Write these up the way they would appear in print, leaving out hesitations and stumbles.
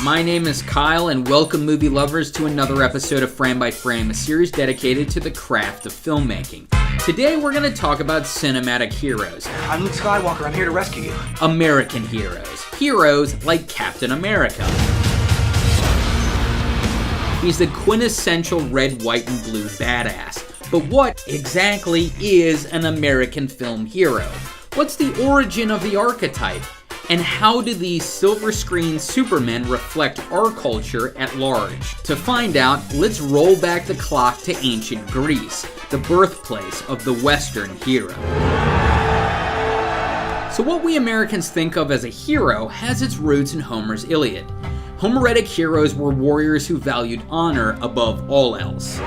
My name is Kyle, and welcome movie lovers to another episode of Frame by Frame, a series dedicated to the craft of filmmaking. Today we're going to talk about cinematic heroes. I'm Luke Skywalker, I'm here to rescue you. American heroes. Heroes like Captain America. He's the quintessential red, white, and blue badass. But what exactly is an American film hero? What's the origin of the archetype? And how do these silver screen supermen reflect our culture at large? To find out, let's roll back the clock to ancient Greece, the birthplace of the Western hero. So what we Americans think of as a hero has its roots in Homer's Iliad. Homeric heroes were warriors who valued honor above all else.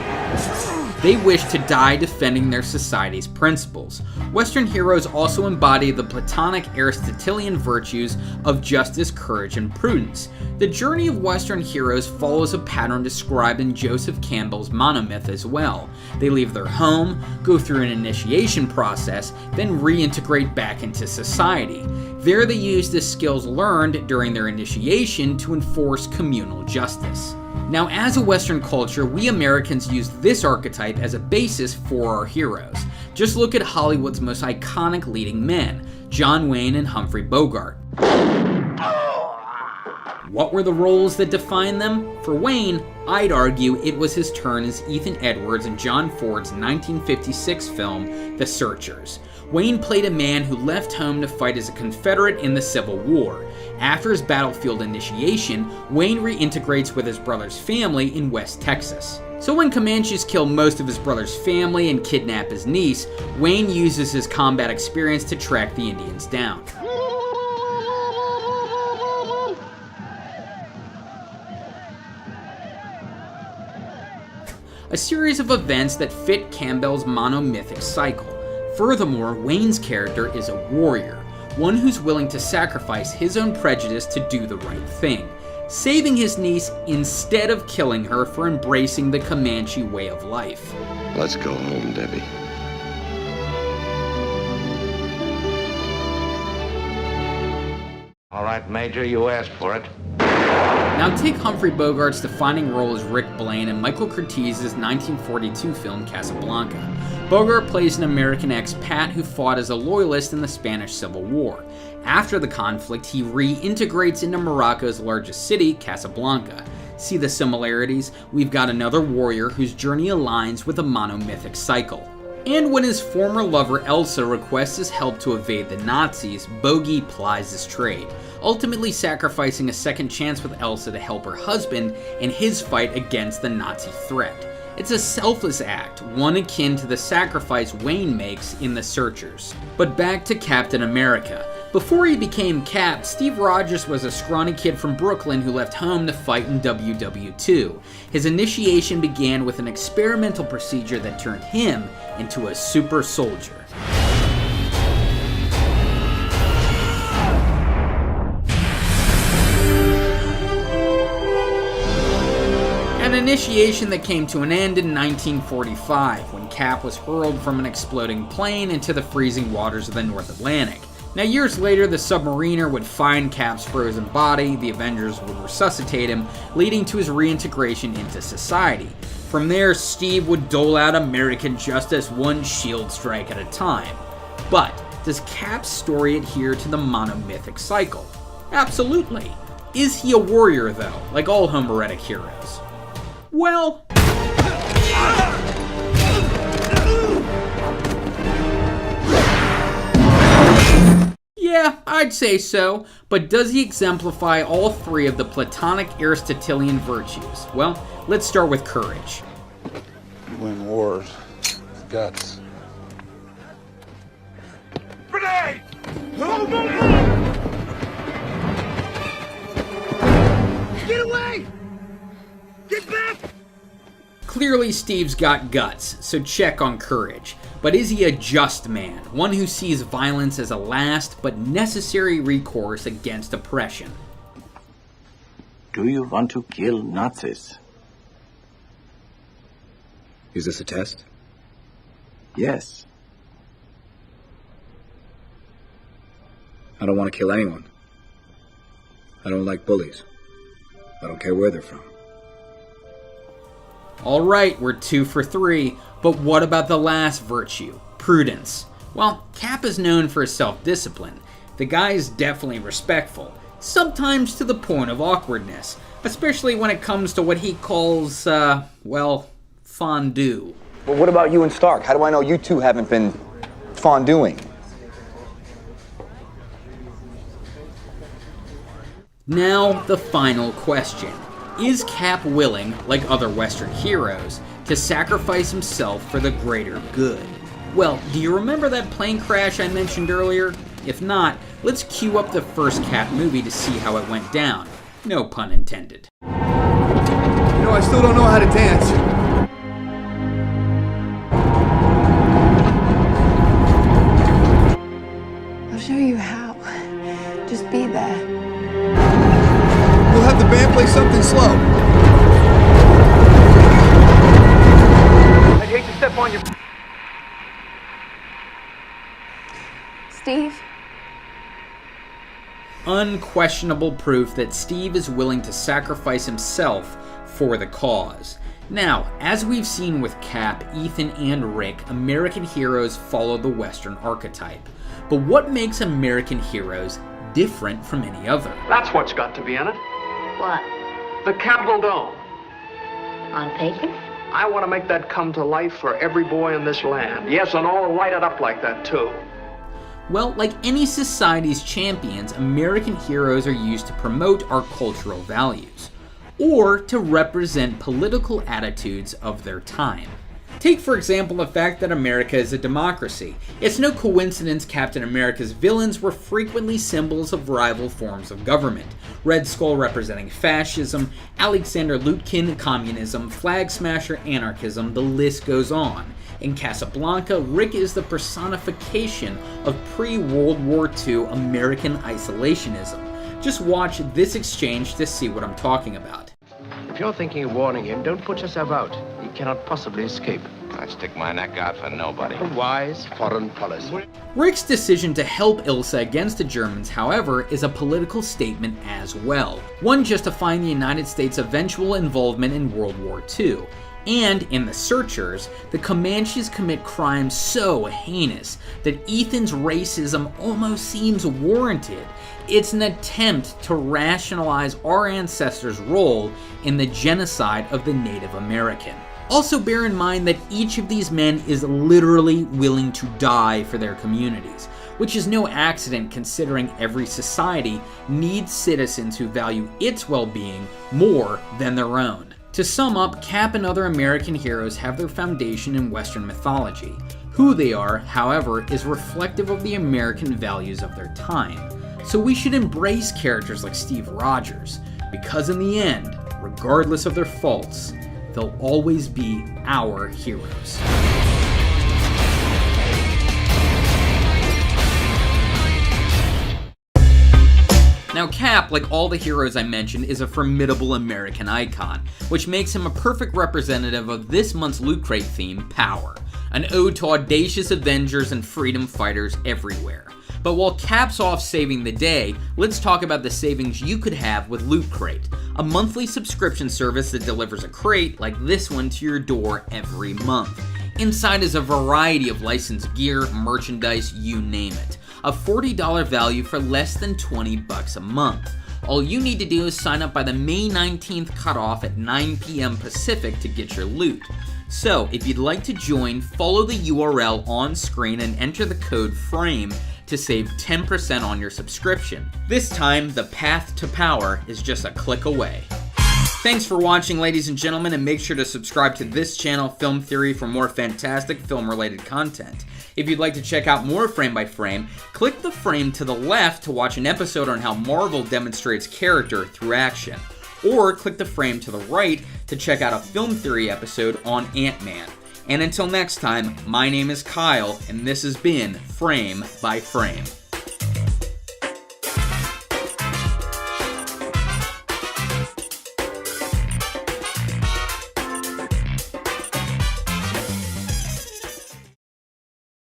They wished to die defending their society's principles. Western heroes also embody the Platonic Aristotelian virtues of justice, courage, and prudence. The journey of Western heroes follows a pattern described in Joseph Campbell's monomyth as well. They leave their home, go through an initiation process, then reintegrate back into society. There they use the skills learned during their initiation to enforce communal justice. Now, as a Western culture, we Americans use this archetype as a basis for our heroes. Just look at Hollywood's most iconic leading men, John Wayne and Humphrey Bogart. What were the roles that defined them? For Wayne, I'd argue it was his turn as Ethan Edwards in John Ford's 1956 film, The Searchers. Wayne played a man who left home to fight as a Confederate in the Civil War. After his battlefield initiation, Wayne reintegrates with his brother's family in West Texas. So when Comanches kill most of his brother's family and kidnap his niece, Wayne uses his combat experience to track the Indians down. A series of events that fit Campbell's monomythic cycle. Furthermore, Wayne's character is a warrior, one who's willing to sacrifice his own prejudice to do the right thing, saving his niece instead of killing her for embracing the Comanche way of life. Let's go home, Debbie. All right, Major, you asked for it. Now take Humphrey Bogart's defining role as Rick Blaine in Michael Curtiz's 1942 film Casablanca. Bogart plays an American expat who fought as a loyalist in the Spanish Civil War. After the conflict, he reintegrates into Morocco's largest city, Casablanca. See the similarities? We've got another warrior whose journey aligns with a monomythic cycle. And when his former lover Elsa requests his help to evade the Nazis, Bogey plies his trade, ultimately sacrificing a second chance with Elsa to help her husband in his fight against the Nazi threat. It's a selfless act, one akin to the sacrifice Wayne makes in The Searchers. But back to Captain America. Before he became Cap, Steve Rogers was a scrawny kid from Brooklyn who left home to fight in WW2. His initiation began with an experimental procedure that turned him into a super soldier. An initiation that came to an end in 1945 when Cap was hurled from an exploding plane into the freezing waters of the North Atlantic. Now, years later, the submariner would find Cap's frozen body, the Avengers would resuscitate him, leading to his reintegration into society. From there, Steve would dole out American justice one shield strike at a time. But does Cap's story adhere to the monomythic cycle? Absolutely. Is he a warrior, though, like all Homeric heroes? Well, yeah, I'd say so, but does he exemplify all three of the Platonic Aristotelian virtues? Well, let's start with courage. You win wars with guts. Grenade! Get away! Get back! Clearly, Steve's got guts, so check on courage. But is he a just man, one who sees violence as a last but necessary recourse against oppression? Do you want to kill Nazis? Is this a test? Yes. I don't want to kill anyone. I don't like bullies. I don't care where they're from. Alright, we're 2 for 3, but what about the last virtue, prudence? Well, Cap is known for his self-discipline. The guy is definitely respectful, sometimes to the point of awkwardness, especially when it comes to what he calls, well, fondue. Well, what about you and Stark? How do I know you two haven't been fonduing? Now, the final question. Is Cap willing, like other Western heroes, to sacrifice himself for the greater good? Well, do you remember that plane crash I mentioned earlier? If not, let's cue up the first Cap movie to see how it went down. No pun intended. You know, I still don't know how to dance. I'll show you how. Just be there. We'll have the band play something slow. I'd hate to step on your... Steve? Unquestionable proof that Steve is willing to sacrifice himself for the cause. Now, as we've seen with Cap, Ethan, and Rick, American heroes follow the Western archetype. But what makes American heroes different from any other? That's what's got to be in it. What? The Capitol Dome. On paper? I want to make that come to life for every boy in this land. Yes, and all light it up like that, too. Well, like any society's champions, American heroes are used to promote our cultural values, or to represent political attitudes of their time. Take, for example, the fact that America is a democracy. It's no coincidence Captain America's villains were frequently symbols of rival forms of government. Red Skull representing fascism, Alexander Lutkin, communism, Flag Smasher, anarchism, the list goes on. In Casablanca, Rick is the personification of pre-World War II American isolationism. Just watch this exchange to see what I'm talking about. If you're thinking of warning him, don't put yourself out. He cannot possibly escape. I stick my neck out for nobody. A wise foreign policy. Rick's decision to help Ilsa against the Germans, however, is a political statement as well, one justifying the United States' eventual involvement in World War II. And in The Searchers, the Comanches commit crimes so heinous that Ethan's racism almost seems warranted. It's an attempt to rationalize our ancestors' role in the genocide of the Native American. Also bear in mind that each of these men is literally willing to die for their communities, which is no accident considering every society needs citizens who value its well-being more than their own. To sum up, Cap and other American heroes have their foundation in Western mythology. Who they are, however, is reflective of the American values of their time. So we should embrace characters like Steve Rogers, because in the end, regardless of their faults, they'll always be our heroes. Now Cap, like all the heroes I mentioned, is a formidable American icon, which makes him a perfect representative of this month's Loot Crate theme, Power, an ode to audacious Avengers and freedom fighters everywhere. But while Cap's off saving the day, let's talk about the savings you could have with Loot Crate, a monthly subscription service that delivers a crate like this one to your door every month. Inside is a variety of licensed gear, merchandise, you name it. A $40 value for less than $20 a month. All you need to do is sign up by the May 19th cutoff at 9 p.m. Pacific to get your loot. So, if you'd like to join, follow the URL on screen and enter the code FRAME to save 10% on your subscription. This time, the path to power is just a click away. Thanks for watching, ladies and gentlemen, and make sure to subscribe to this channel, Film Theory, for more fantastic film-related content. If you'd like to check out more Frame by Frame, click the frame to the left to watch an episode on how Marvel demonstrates character through action. Or click the frame to the right to check out a Film Theory episode on Ant-Man. And until next time, my name is Kyle, and this has been Frame by Frame.